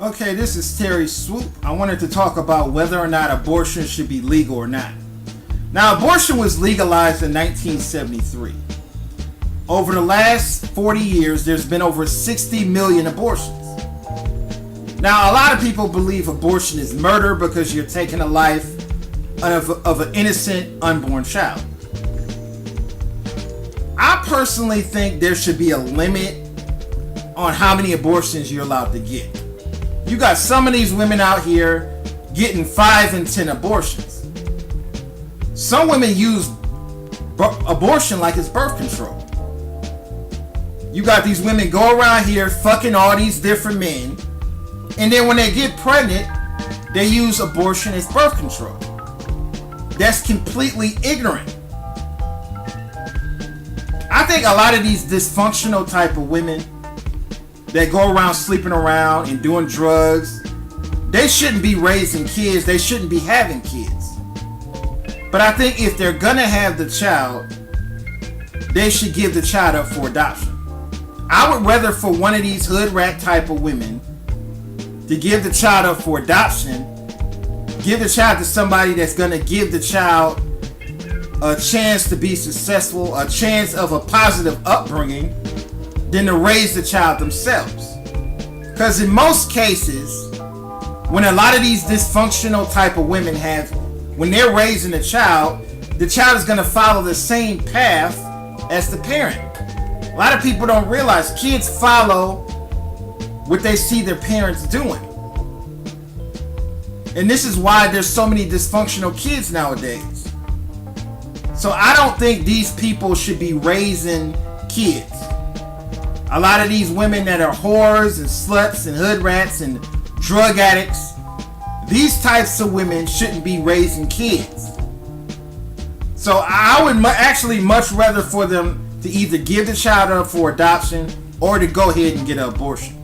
Okay, this is Terry Swoop. I wanted to talk about whether or not abortion should be legal or not. Now, abortion was legalized in 1973. Over the last 40 years, there's been over 60 million abortions. Now, a lot of people believe abortion is murder because you're taking a life of an innocent unborn child. I personally think there should be a limit on how many abortions you're allowed to get. You got some of these women out here getting 5 and 10 abortions. Some women use abortion like it's birth control. You got these women go around here fucking all these different men, and then when they get pregnant, they use abortion as birth control. That's completely ignorant. I think a lot of these dysfunctional type of women that go around sleeping around and doing drugs, they shouldn't be raising kids. They shouldn't be having kids. But I think if they're gonna have the child, they should give the child up for adoption. I would rather for one of these hood rat type of women to give the child up for adoption, give the child to somebody that's gonna give the child a chance to be successful, a chance of a positive upbringing, than to raise the child themselves. Because in most cases, when a lot of these dysfunctional type of women when they're raising a child is going to follow the same path as the parent. A lot of people don't realize kids follow what they see their parents doing. And this is why there's so many dysfunctional kids nowadays. So I don't think these people should be raising kids. A lot of these women that are whores and sluts and hood rats and drug addicts, these types of women shouldn't be raising kids. So I would actually much rather for them to either give the child up for adoption or to go ahead and get an abortion.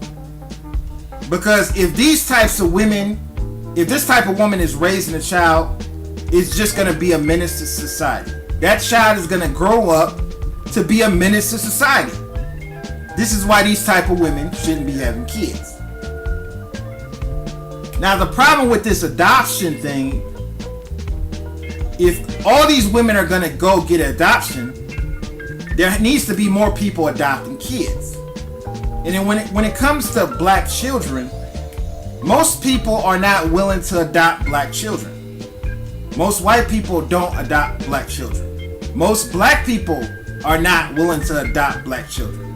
Because if this type of woman is raising a child, it's just going to be a menace to society. That child is going to grow up to be a menace to society. This is why these type of women shouldn't be having kids. Now, the problem with this adoption thing, if all these women are going to go get adoption, there needs to be more people adopting kids. And then when it comes to black children, most people are not willing to adopt black children. Most white people don't adopt black children. Most black people are not willing to adopt black children.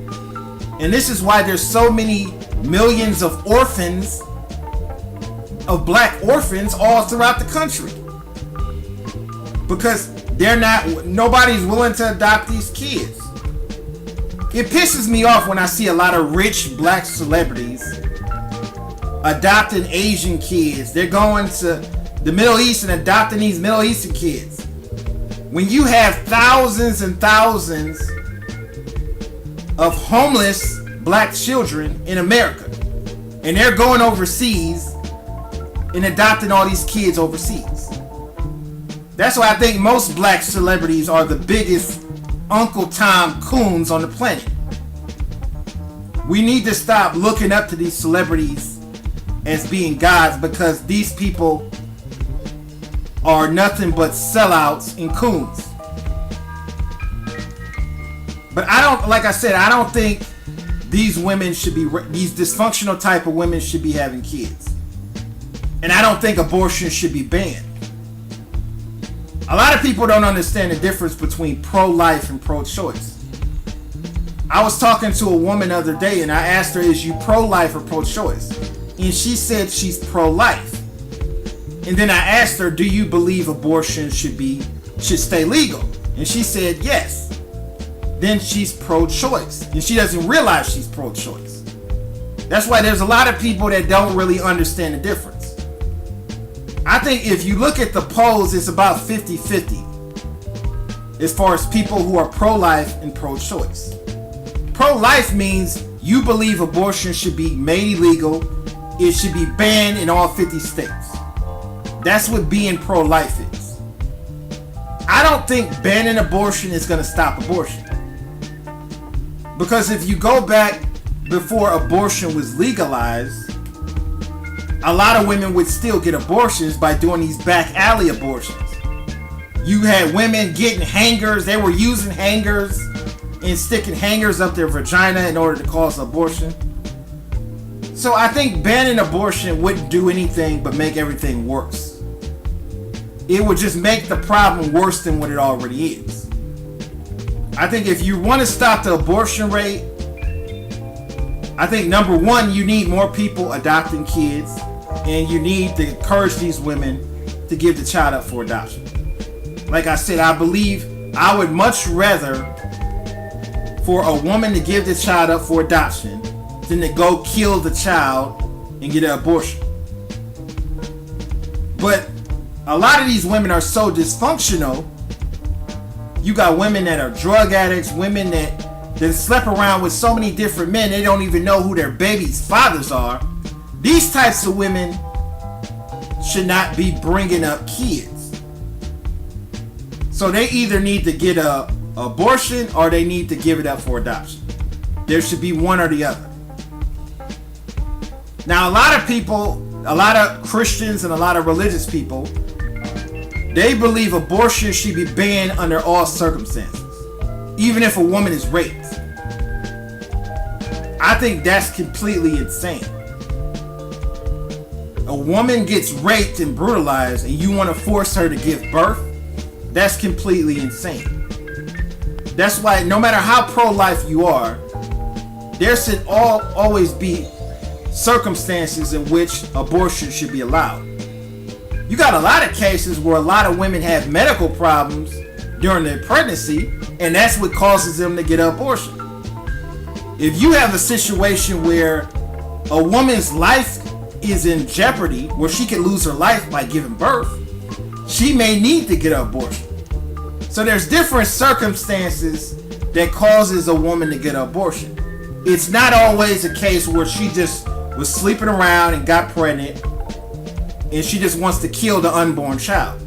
And this is why there's so many millions of orphans, of black orphans all throughout the country. Because nobody's willing to adopt these kids. It pisses me off when I see a lot of rich black celebrities adopting Asian kids. They're going to the Middle East and adopting these Middle Eastern kids. When you have thousands and thousands of homeless black children in America, and they're going overseas and adopting all these kids overseas. That's why I think most black celebrities are the biggest Uncle Tom coons on the planet. We need to stop looking up to these celebrities as being gods, because these people are nothing but sellouts and coons. But I don't think these women should be, these dysfunctional type of women should be having kids. And I don't think abortion should be banned. A lot of people don't understand the difference between pro-life and pro-choice. I was talking to a woman the other day and I asked her, is you pro-life or pro-choice? And she said she's pro-life. And then I asked her, do you believe abortion should stay legal? And she said yes. Then she's pro-choice. And she doesn't realize she's pro-choice. That's why there's a lot of people that don't really understand the difference. I think if you look at the polls, it's about 50-50 as far as people who are pro-life and pro-choice. Pro-life means you believe abortion should be made illegal. It should be banned in all 50 states. That's what being pro-life is. I don't think banning abortion is going to stop abortion. Because if you go back before abortion was legalized, a lot of women would still get abortions by doing these back alley abortions. You had women getting hangers. They were using hangers and sticking hangers up their vagina in order to cause abortion. So I think banning abortion wouldn't do anything but make everything worse. It would just make the problem worse than what it already is. I think if you want to stop the abortion rate, I think number one, you need more people adopting kids, and you need to encourage these women to give the child up for adoption. Like I said, I believe I would much rather for a woman to give the child up for adoption than to go kill the child and get an abortion. But a lot of these women are so dysfunctional. You got women that are drug addicts, women that slept around with so many different men, they don't even know who their baby's fathers are. These types of women should not be bringing up kids. So they either need to get an abortion or they need to give it up for adoption. There should be one or the other. Now, a lot of people, a lot of Christians and a lot of religious people, they believe abortion should be banned under all circumstances, even if a woman is raped. I think that's completely insane. A woman gets raped and brutalized and you want to force her to give birth? That's completely insane. That's why no matter how pro-life you are, there should always be circumstances in which abortion should be allowed. You got a lot of cases where a lot of women have medical problems during their pregnancy, and that's what causes them to get an abortion. If you have a situation where a woman's life is in jeopardy, where she could lose her life by giving birth, she may need to get an abortion. So there's different circumstances that causes a woman to get an abortion. It's not always a case where she just was sleeping around and got pregnant and she just wants to kill the unborn child.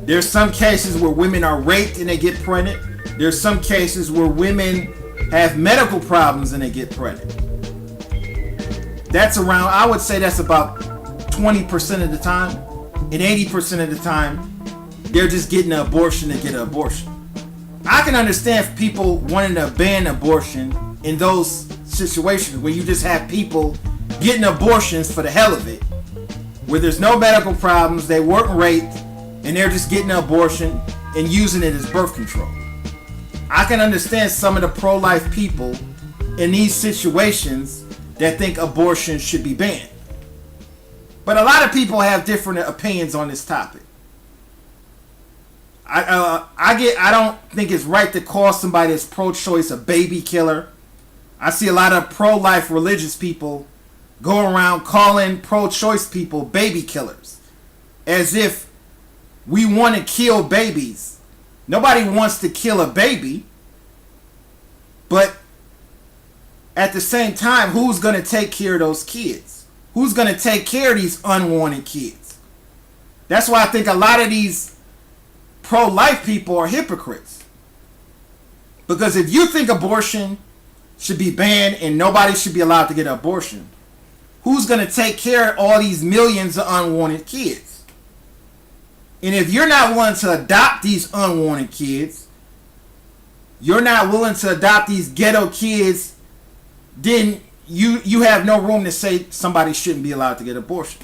There's some cases where women are raped and they get pregnant. There's some cases where women have medical problems and they get pregnant. That's around, I would say that's about 20% of the time. And 80% of the time, they're just getting an abortion to get an abortion. I can understand people wanting to ban abortion in those situations where you just have people getting abortions for the hell of it, where there's no medical problems, they weren't raped, and they're just getting an abortion and using it as birth control. I can understand some of the pro-life people in these situations that think abortion should be banned. But a lot of people have different opinions on this topic. I don't think it's right to call somebody that's pro-choice a baby killer. I see a lot of pro-life religious people go around calling pro-choice people baby killers, as if we want to kill babies. Nobody wants to kill a baby, but at the same time, who's going to take care of those kids? Who's going to take care of these unwanted kids? That's why I think a lot of these pro-life people are hypocrites. Because if you think abortion should be banned and nobody should be allowed to get an abortion, who's going to take care of all these millions of unwanted kids? And if you're not willing to adopt these unwanted kids, you're not willing to adopt these ghetto kids, then you have no room to say somebody shouldn't be allowed to get an abortion.